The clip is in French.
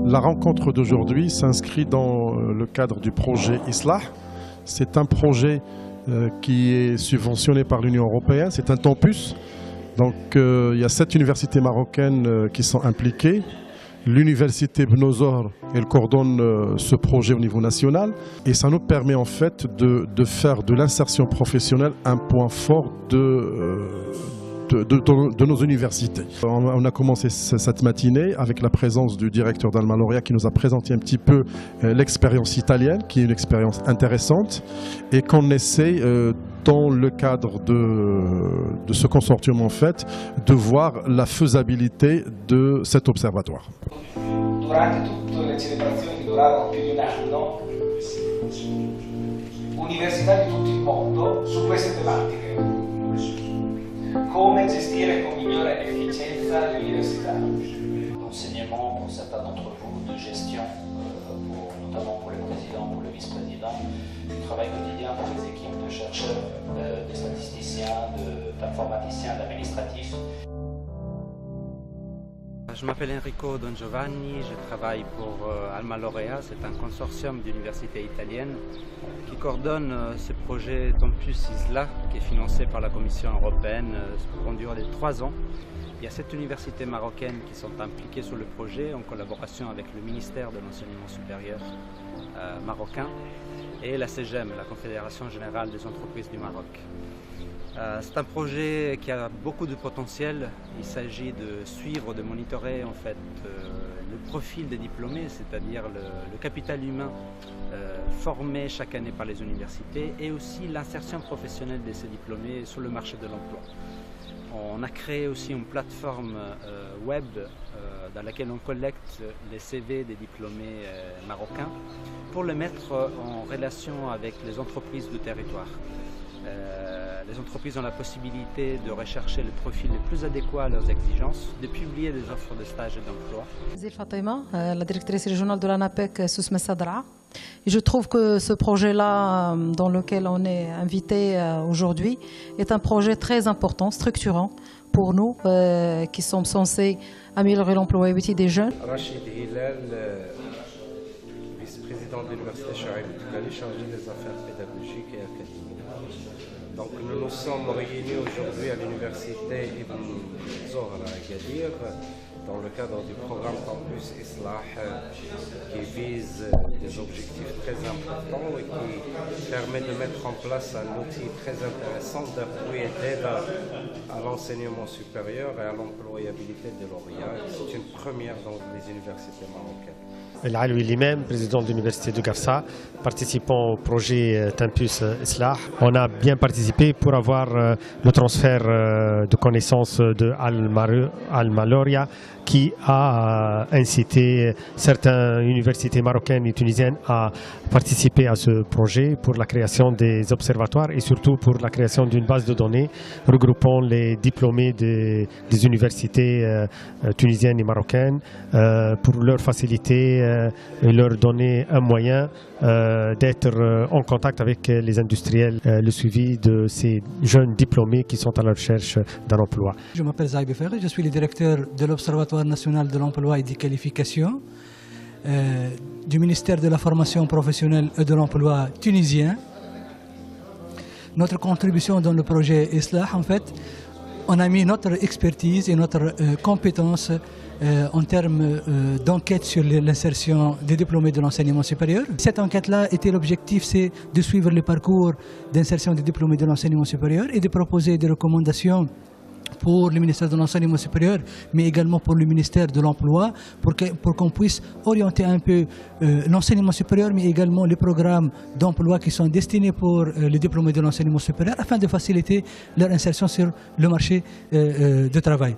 La rencontre d'aujourd'hui s'inscrit dans le cadre du projet ISLAH. C'est un projet qui est subventionné par l'Union européenne, c'est un campus. Donc il y a 7 universités marocaines qui sont impliquées. L'université Bnozor, elle coordonne ce projet au niveau national et ça nous permet en fait de faire de l'insertion professionnelle un point fort de nos universités. On a commencé cette matinée avec la présence du directeur d'Al-Maloria qui nous a présenté un petit peu l'expérience italienne, qui est une expérience intéressante et qu'on essaie dans le cadre de ce consortium en fait, de voir la faisabilité de cet observatoire. Durante tutte le celebrazioni che durarono più di un anno, università di tutto il mondo su queste tematiche. Come gestire con migliore efficienza le università. L'enseignement pour certains d'entre vous, de gestion, notamment pour les présidents, pour le vice-président, du travail quotidien pour les équipes de chercheurs, de statisticiens, d'informaticiens, d'administratifs. Je m'appelle Enrico Don Giovanni, je travaille pour Al-Maloria, c'est un consortium d'universités italiennes qui coordonne ce projet Campus ISLAH qui est financé par la Commission européenne pour une durée de 3 ans. Il y a 7 universités marocaines qui sont impliquées sur le projet en collaboration avec le ministère de l'Enseignement supérieur marocain et la CGEM, la Confédération générale des entreprises du Maroc. C'est un projet qui a beaucoup de potentiel. Il s'agit de suivre, de monitorer en fait le profil des diplômés, c'est-à-dire le capital humain formé chaque année par les universités et aussi l'insertion professionnelle de ces diplômés sur le marché de l'emploi. On a créé aussi une plateforme web dans laquelle on collecte les CV des diplômés marocains pour les mettre en relation avec les entreprises du territoire. Les entreprises ont la possibilité de rechercher le profil le plus adéquat à leurs exigences, de publier des offres de stage et d'emploi. Zil Fatima, la directrice régionale de l'ANAPEC Soussme Sadra. Et je trouve que ce projet-là, dans lequel on est invité aujourd'hui, est un projet très important, structurant pour nous, qui sommes censés améliorer l'employabilité des jeunes. Rachid Hilal, vice-président de l'Université Chouaib Toukali, chargé des affaires pédagogiques et académiques. Donc nous nous sommes réunis aujourd'hui à l'université Ibn Zohra à Agadir dans le cadre du programme Campus ISLAH qui vise des objectifs très importants et qui permet de mettre en place un outil très intéressant d'appui et d'aide à l'enseignement supérieur et à l'employabilité de lauréats. C'est une première dans les universités marocaines. El Aloui Limem, président de l'université de Garssa, participant au projet Campus ISLAH. On a bien participé pour avoir le transfert de connaissances de Al-Maloria qui a incité certaines universités marocaines et tunisiennes à participer à ce projet pour la création des observatoires et surtout pour la création d'une base de données regroupant les diplômés des universités tunisiennes et marocaines pour leur faciliter et leur donner un moyen d'être en contact avec les industriels, le suivi de ces jeunes diplômés qui sont à la recherche d'un emploi. Je m'appelle Zaïb Ferri, je suis le directeur de l'Observatoire national de l'emploi et des qualifications du ministère de la formation professionnelle et de l'emploi tunisien. Notre contribution dans le projet ISLAH, en fait, on a mis notre expertise et notre compétence en termes d'enquête sur l'insertion des diplômés de l'enseignement supérieur. Cette enquête-là était l'objectif, c'est de suivre le parcours d'insertion des diplômés de l'enseignement supérieur et de proposer des recommandations pour le ministère de l'Enseignement supérieur, mais également pour le ministère de l'Emploi, pour qu'on puisse orienter un peu l'enseignement supérieur, mais également les programmes d'emploi qui sont destinés pour les diplômés de l'enseignement supérieur, afin de faciliter leur insertion sur le marché du travail.